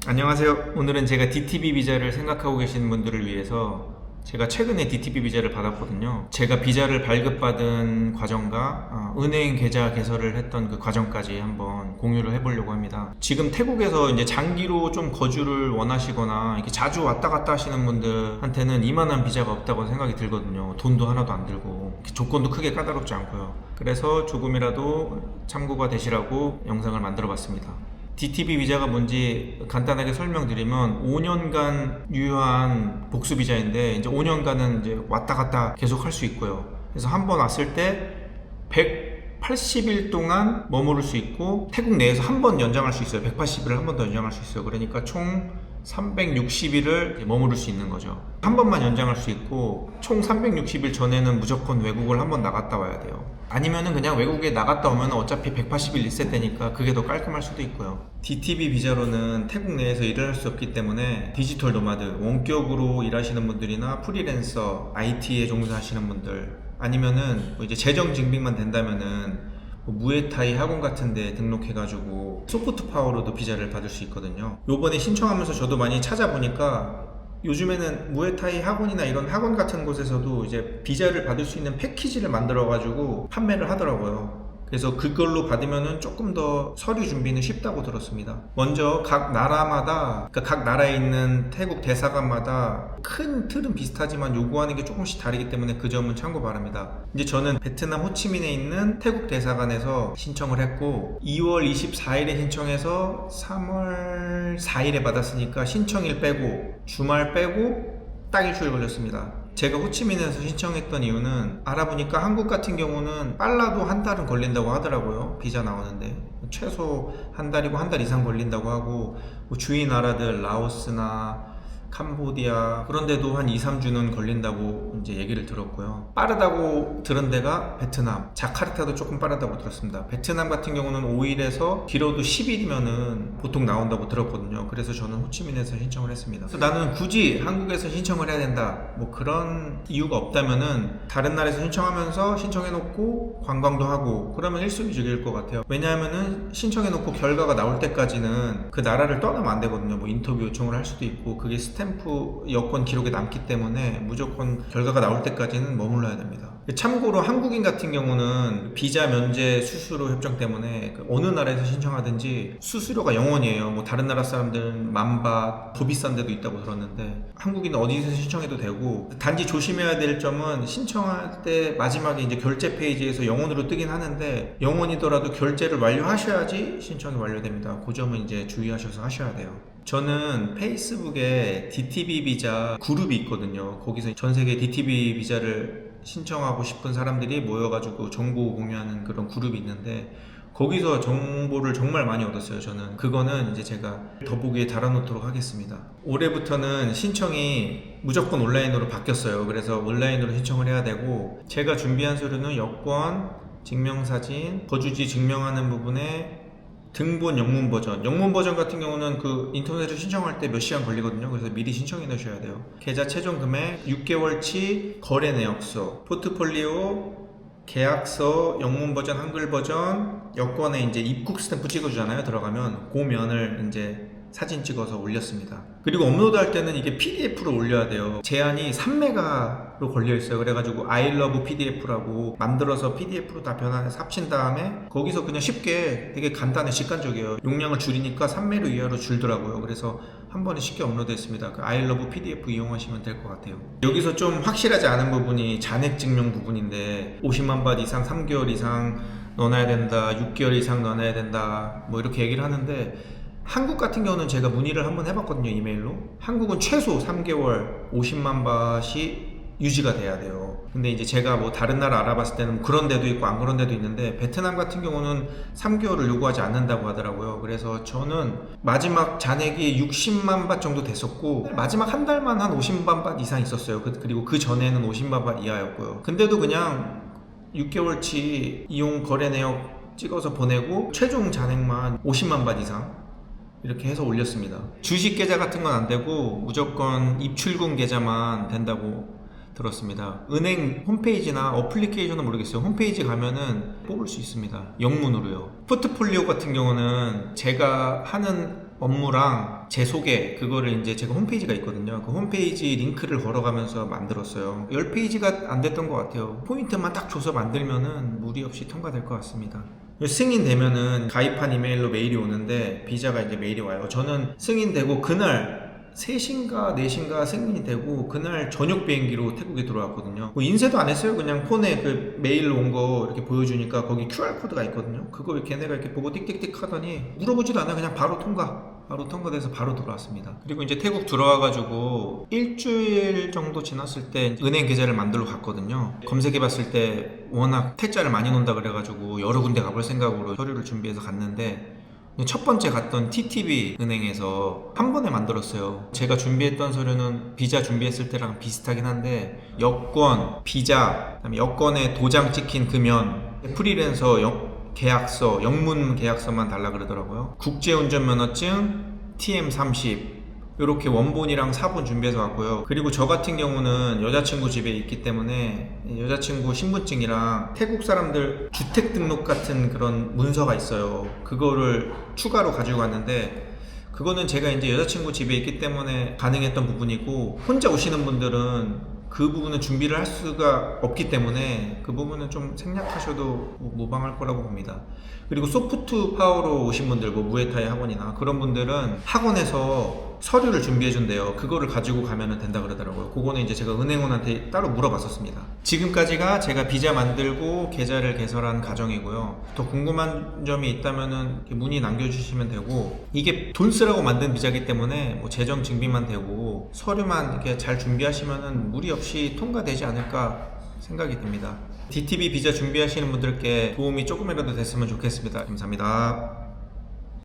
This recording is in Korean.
안녕하세요. 오늘은 제가 DTB 비자를 생각하고 계시는 분들을 위해서 제가 최근에 DTB 비자를 받았거든요. 제가 비자를 발급받은 과정과 은행 계좌 개설을 했던 그 과정까지 한번 공유를 해보려고 합니다. 지금 태국에서 이제 장기로 좀 거주를 원하시거나 이렇게 자주 왔다 갔다 하시는 분들한테는 이만한 비자가 없다고 생각이 들거든요. 돈도 하나도 안 들고 조건도 크게 까다롭지 않고요. 그래서 조금이라도 참고가 되시라고 영상을 만들어 봤습니다. DTB 비자가 뭔지 간단하게 설명드리면 5년간 유효한 복수 비자인데 이제 5년간은 이제 왔다 갔다 계속 할 수 있고요. 그래서 한 번 왔을 때 180일 동안 머무를 수 있고 태국 내에서 한 번 연장할 수 있어요. 180일을 한 번 더 연장할 수 있어요. 그러니까 총 360일을 머무를 수 있는 거죠. 한 번만 연장할 수 있고 총 360일 전에는 무조건 외국을 한 번 나갔다 와야 돼요. 아니면은 그냥 외국에 나갔다 오면 어차피 180일 리셋되니까 그게 더 깔끔할 수도 있고요. DTB 비자로는 태국 내에서 일을 할 수 없기 때문에 디지털 노마드, 원격으로 일하시는 분들이나 프리랜서, IT에 종사하시는 분들 아니면은 뭐 이제 재정 증빙만 된다면은 무에타이 학원 같은 데 등록해가지고 소프트 파워로도 비자를 받을 수 있거든요. 요번에 신청하면서 저도 많이 찾아보니까 요즘에는 무에타이 학원이나 이런 학원 같은 곳에서도 이제 비자를 받을 수 있는 패키지를 만들어가지고 판매를 하더라고요. 그래서 그걸로 받으면은 조금 더 서류 준비는 쉽다고 들었습니다. 먼저 각 나라마다, 그러니까 각 나라에 있는 태국 대사관마다 큰 틀은 비슷하지만 요구하는 게 조금씩 다르기 때문에 그 점은 참고 바랍니다. 이제 저는 베트남 호치민에 있는 태국 대사관에서 신청을 했고 2월 24일에 신청해서 3월 4일에 받았으니까 신청일 빼고 주말 빼고 딱 일주일 걸렸습니다. 제가 호치민에서 신청했던 이유는 알아보니까 한국 같은 경우는 빨라도 한 달은 걸린다고 하더라고요. 비자 나오는데 최소 한 달이고 한 달 이상 걸린다고 하고 뭐 주위 나라들 라오스나 캄보디아 그런 데도 한 2, 3주는 걸린다고 이제 얘기를 들었고요. 빠르다고 들은 데가 베트남, 자카르타도 조금 빠르다고 들었습니다. 베트남 같은 경우는 5일에서 길어도 10일이면은 보통 나온다고 들었거든요. 그래서 저는 호치민에서 신청을 했습니다. 그래서 나는 굳이 한국에서 신청을 해야 된다 뭐 그런 이유가 없다면은 다른 나라에서 신청하면서 신청해놓고 관광도 하고 그러면 일석이조일 것 같아요. 왜냐하면은 신청해놓고 결과가 나올 때까지는 그 나라를 떠나면 안 되거든요. 뭐 인터뷰 요청을 할 수도 있고 그게 스탬프 여권 기록에 남기 때문에 무조건 결과가 나올 때까지는 머물러야 됩니다. 참고로 한국인 같은 경우는 비자 면제 수수료 협정 때문에 어느 나라에서 신청하든지 수수료가 0원이에요. 뭐 다른 나라 사람들은 10,000바 더 비싼 데도 있다고 들었는데 한국인은 어디서 신청해도 되고 단지 조심해야 될 점은 신청할 때 마지막에 이제 결제 페이지에서 0원으로 뜨긴 하는데 0원이더라도 결제를 완료하셔야지 신청이 완료됩니다. 그 점은 이제 주의하셔서 하셔야 돼요. 저는 페이스북에 DTB 비자 그룹이 있거든요. 거기서 전 세계 DTB 비자를 신청하고 싶은 사람들이 모여가지고 정보 공유하는 그런 그룹이 있는데 거기서 정보를 정말 많이 얻었어요. 저는 그거는 이제 제가 더보기에 달아놓도록 하겠습니다. 올해부터는 신청이 무조건 온라인으로 바뀌었어요. 그래서 온라인으로 신청을 해야 되고 제가 준비한 서류는 여권, 증명사진, 거주지 증명하는 부분에 등본 영문 버전 같은 경우는 그 인터넷으로 신청할 때 몇 시간 걸리거든요. 그래서 미리 신청해 놓으셔야 돼요. 계좌 최종 금액, 6개월치 거래 내역서, 포트폴리오, 계약서, 영문 버전, 한글 버전, 여권에 이제 입국 스탬프 찍어주잖아요. 들어가면 그 면을 이제 사진 찍어서 올렸습니다. 그리고 업로드 할 때는 이게 PDF로 올려야 돼요. 제한이 3메가로 걸려있어요. 그래가지고 I love PDF라고 만들어서 PDF로 다 변환해서 합친 다음에 거기서 그냥 쉽게 되게 간단해 직관적이에요. 용량을 줄이니까 3메가 이하로 줄더라고요. 그래서 한 번에 쉽게 업로드 했습니다. 그 I love PDF 이용하시면 될 것 같아요. 여기서 좀 확실하지 않은 부분이 잔액 증명 부분인데 50만 바 이상 3개월 이상 넣어놔야 된다, 6개월 이상 넣어놔야 된다 뭐 이렇게 얘기를 하는데 한국 같은 경우는 제가 문의를 한번 해봤거든요. 이메일로. 한국은 최소 3개월 50만 밭이 유지가 돼야 돼요. 근데 이제 제가 뭐 다른 나라 알아봤을 때는 그런 데도 있고 안 그런 데도 있는데 베트남 같은 경우는 3개월을 요구하지 않는다고 하더라고요. 그래서 저는 마지막 잔액이 60만 밭 정도 됐었고 마지막 한 달만 한 50만 밭 이상 있었어요. 그리고 그 전에는 50만 밭 이하였고요. 근데도 그냥 6개월치 이용 거래 내역 찍어서 보내고 최종 잔액만 50만 밭 이상 이렇게 해서 올렸습니다. 주식 계좌 같은 건 안 되고 무조건 입출금 계좌만 된다고 들었습니다. 은행 홈페이지나 어플리케이션은 모르겠어요. 홈페이지 가면은 뽑을 수 있습니다. 영문으로요. 포트폴리오 같은 경우는 제가 하는 업무랑 제 소개 그거를 이제 제가 홈페이지가 있거든요. 그 홈페이지 링크를 걸어가면서 만들었어요. 10페이지가 안 됐던 것 같아요. 포인트만 딱 줘서 만들면은 무리 없이 통과될 것 같습니다. 승인되면은 가입한 이메일로 메일이 오는데 비자가 이제 메일이 와요. 저는 승인되고 그날 3시인가 4시인가 승인이 되고 그날 저녁 비행기로 태국에 들어왔거든요. 뭐 인쇄도 안 했어요. 그냥 폰에 그 메일 온 거 이렇게 보여주니까 거기 QR코드가 있거든요. 그거 걔네가 이렇게 보고 띡띡띡 하더니 물어보지도 않아. 그냥 바로 통과돼서 바로 들어왔습니다. 그리고 이제 태국 들어와가지고 일주일 정도 지났을 때 은행 계좌를 만들러 갔거든요. 검색해봤을 때 워낙 퇴짜를 많이 논다 그래가지고 여러 군데 가볼 생각으로 서류를 준비해서 갔는데 첫 번째 갔던 TTB 은행에서 한 번에 만들었어요. 제가 준비했던 서류는 비자 준비했을 때랑 비슷하긴 한데 여권, 비자, 그다음에 여권에 도장 찍힌 금연, 프리랜서 계약서, 영문 계약서만 달라 그러더라고요. 국제운전면허증, TM30 이렇게 원본이랑 사본 준비해서 왔고요. 그리고 저 같은 경우는 여자친구 집에 있기 때문에 여자친구 신분증이랑 태국 사람들 주택등록 같은 그런 문서가 있어요. 그거를 추가로 가지고 왔는데 그거는 제가 이제 여자친구 집에 있기 때문에 가능했던 부분이고 혼자 오시는 분들은 그 부분은 준비를 할 수가 없기 때문에 그 부분은 좀 생략하셔도 무방할 거라고 봅니다. 그리고 소프트 파워로 오신 분들, 뭐 무에타이 학원이나 그런 분들은 학원에서 서류를 준비해 준대요. 그거를 가지고 가면 된다 그러더라고요. 그거는 이제 제가 은행원한테 따로 물어봤었습니다. 지금까지가 제가 비자 만들고 계좌를 개설한 과정이고요. 더 궁금한 점이 있다면은 문의 남겨주시면 되고, 이게 돈 쓰라고 만든 비자이기 때문에 뭐 재정 증빙만 되고 서류만 이렇게 잘 준비하시면은 무리 없이 통과되지 않을까 생각이 듭니다. DTB 비자 준비하시는 분들께 도움이 조금이라도 됐으면 좋겠습니다. 감사합니다.